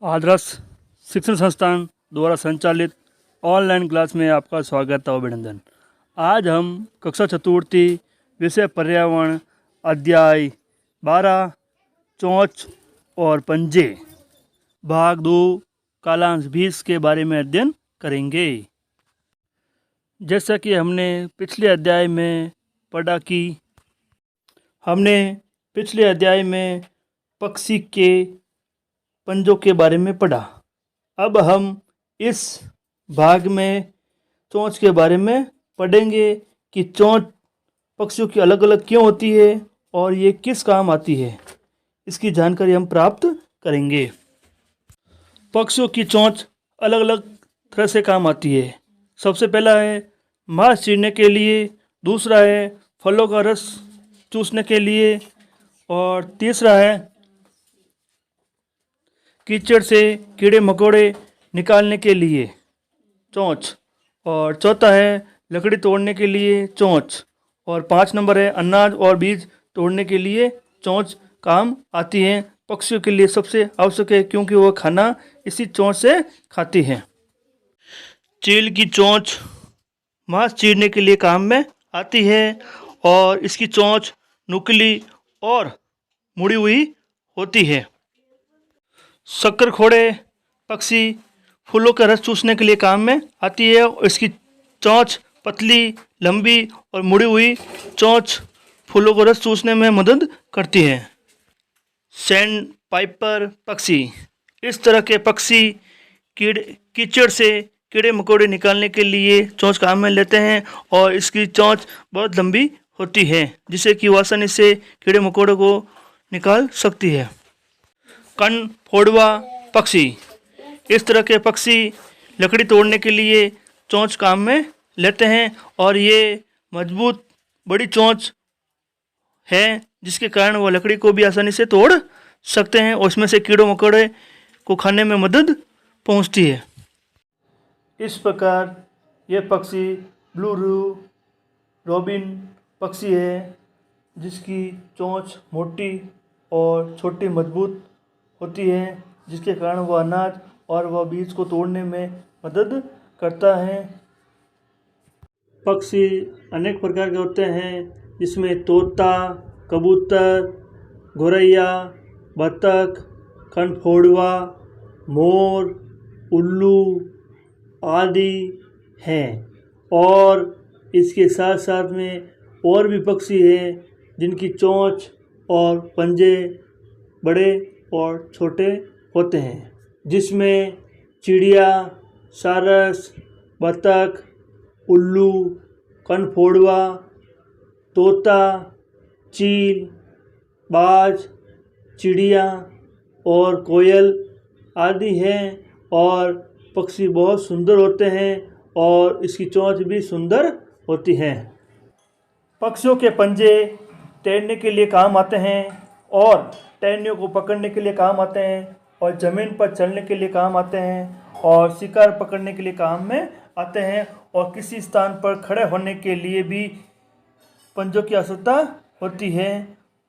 आदर्श शिक्षण संस्थान द्वारा संचालित ऑनलाइन क्लास में आपका स्वागत है। अभिनंदन। आज हम कक्षा चतुर्थी विषय पर्यावरण अध्याय 12 चोंच और पंजे भाग 2 कालांश 20 के बारे में अध्ययन करेंगे। जैसा कि हमने पिछले अध्याय में पढ़ा कि हमने पिछले अध्याय में पक्षी के पंजों के बारे में पढ़ा। अब हम इस भाग में चोंच के बारे में पढ़ेंगे कि चोंच पक्षियों की अलग अलग क्यों होती है और ये किस काम आती है, इसकी जानकारी हम प्राप्त करेंगे। पक्षियों की चोंच अलग अलग तरह से काम आती है। सबसे पहला है मांस चीरने के लिए, दूसरा है फलों का रस चूसने के लिए, और तीसरा है कीचड़ से कीड़े मकोड़े निकालने के लिए चोंच, और चौथा है लकड़ी तोड़ने के लिए चोंच, और 5 नंबर है अनाज और बीज तोड़ने के लिए चोंच काम आती है। पक्षियों के लिए सबसे आवश्यक है क्योंकि वह खाना इसी चोंच से खाती है। चील की चोंच मांस चीरने के लिए काम में आती है और इसकी चोंच नुकीली और मुड़ी हुई होती है। शक्करखोड़े पक्षी फूलों का रस चूसने के लिए काम में आती है और इसकी चोंच पतली, लंबी और मुड़ी हुई चोंच फूलों का रस चूसने में मदद करती है। सैंड पाइपर पक्षी, इस तरह के पक्षी कीचड़ से कीड़े मकोड़े निकालने के लिए चोंच काम में लेते हैं और इसकी चोंच बहुत लंबी होती है जिससे कि वो आसानी से कीड़े मकोड़े को निकाल सकती है। कनफोड़वा पक्षी, इस तरह के पक्षी लकड़ी तोड़ने के लिए चोंच काम में लेते हैं और ये मजबूत बड़ी चोंच है जिसके कारण वह लकड़ी को भी आसानी से तोड़ सकते हैं और उसमें से कीड़ों मकोड़े को खाने में मदद पहुंचती है। इस प्रकार यह पक्षी ब्लू रोबिन पक्षी है जिसकी चोंच मोटी और छोटी मजबूत होती है जिसके कारण वह अनाज और वह बीज को तोड़ने में मदद करता है। पक्षी अनेक प्रकार के होते हैं जिसमें तोता, कबूतर, गौरैया, बतख, कनफोड़वा, मोर, उल्लू आदि हैं। और इसके साथ साथ में और भी पक्षी हैं जिनकी चोंच और पंजे बड़े और छोटे होते हैं जिसमें चिड़िया, सारस, बतख, उल्लू, कनफोड़वा, तोता, चील, बाज, चिड़िया और कोयल आदि हैं। और पक्षी बहुत सुंदर होते हैं और इसकी चोंच भी सुंदर होती है। पक्षियों के पंजे तैरने के लिए काम आते हैं और टहनियों को पकड़ने के लिए काम आते हैं और ज़मीन पर चलने के लिए काम आते हैं और शिकार पकड़ने के लिए काम में आते हैं और किसी स्थान पर खड़े होने के लिए भी पंजों की आवश्यकता होती है।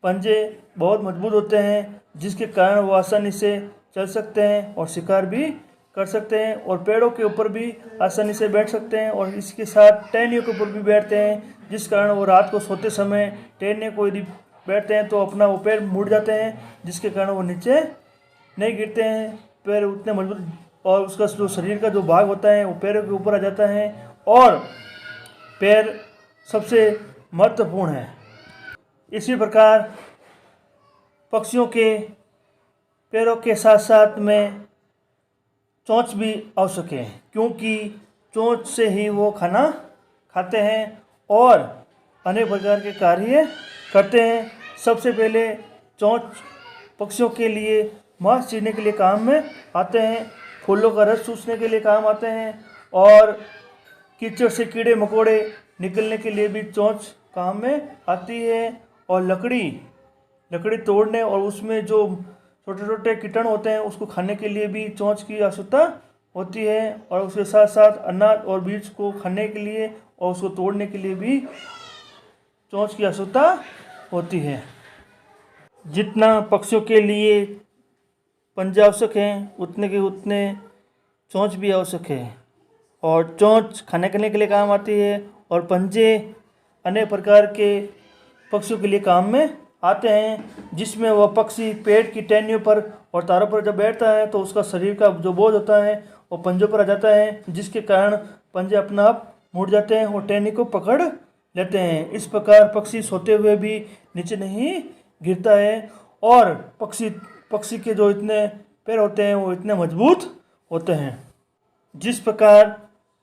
पंजे बहुत मजबूत होते हैं जिसके कारण वो आसानी से चल सकते हैं और शिकार भी कर सकते हैं और पेड़ों के ऊपर भी आसानी से बैठ सकते हैं और इसके साथ टहनियों के ऊपर भी बैठते हैं जिस कारण वो रात को सोते समय टहनियों को यदि बैठते हैं तो अपना वो पैर मुड़ जाते हैं जिसके कारण वो नीचे नहीं गिरते हैं। पैर उतने मजबूत और उसका जो शरीर का जो भाग होता है वो पैरों के ऊपर आ जाता है और पैर सबसे महत्वपूर्ण है। इसी प्रकार पक्षियों के पैरों के साथ साथ में चोंच भी आवश्यक है क्योंकि चोंच से ही वो खाना खाते हैं और अनेक प्रकार के कार्य करते हैं। सबसे पहले चोंच पक्षियों के लिए मांस चीरने के लिए काम में आते हैं फूलों का रस चूसने के लिए काम आते हैं और कीचड़ से कीड़े मकोड़े निकलने के लिए भी चोंच काम में आती है। और लकड़ी तोड़ने और उसमें जो छोटे छोटे कीटाणु होते हैं उसको खाने के लिए भी चोंच की आवश्यकता होती है। और उसके साथ साथ अनाज और बीज को खाने के लिए और उसको तोड़ने के लिए भी चोंच की आवश्यकता होती है। जितना पक्षियों के लिए पंजे आवश्यक हैं उतने चोंच भी आवश्यक है। और चोंच खाने के लिए काम आती है और पंजे अनेक प्रकार के पक्षियों के लिए काम में आते हैं, जिसमें वह पक्षी पेड़ की टहनियों पर और तारों पर जब बैठता है तो उसका शरीर का जो बोझ होता है वो पंजों पर आ जाता है, जिसके कारण पंजे अपना आप मुड़ जाते हैं और टहनी को पकड़ लेते हैं। इस प्रकार पक्षी सोते हुए भी नीचे नहीं गिरता है। और पक्षी के जो इतने पैर होते हैं वो इतने मजबूत होते हैं। जिस प्रकार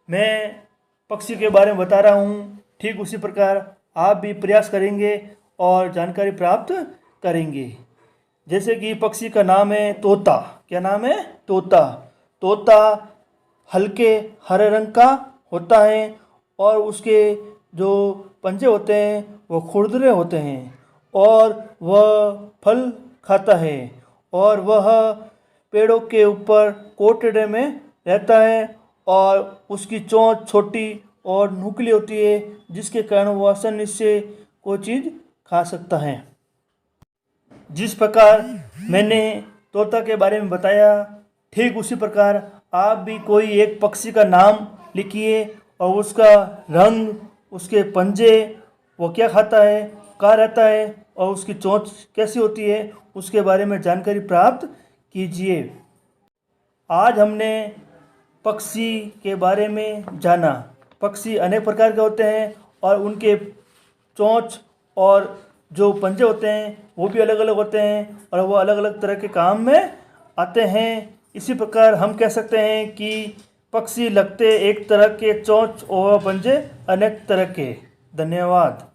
मैं पक्षी के बारे में बता रहा हूँ, ठीक उसी प्रकार आप भी प्रयास करेंगे और जानकारी प्राप्त करेंगे। जैसे कि पक्षी का नाम है तोता। क्या नाम है? तोता हल्के हरे रंग का होता है और उसके जो पंजे होते हैं वो खुरदरे होते हैं और वह फल खाता है और वह पेड़ों के ऊपर कोटड़े में रहता है और उसकी चोंच छोटी और नुकीली होती है, जिसके कारण वह आसानी से कोई चीज़ खा सकता है। जिस प्रकार मैंने तोता के बारे में बताया, ठीक उसी प्रकार आप भी कोई एक पक्षी का नाम लिखिए और उसका रंग, उसके पंजे, वो क्या खाता है, कहाँ रहता है और उसकी चोंच कैसी होती है, उसके बारे में जानकारी प्राप्त कीजिए। आज हमने पक्षी के बारे में जाना। पक्षी अनेक प्रकार के होते हैं और उनके चोंच और जो पंजे होते हैं वो भी अलग अलग होते हैं और वो अलग अलग तरह के काम में आते हैं। इसी प्रकार हम कह सकते हैं कि पक्षी लगते एक तरह के, चोंच और पंजे अनेक तरह के। धन्यवाद।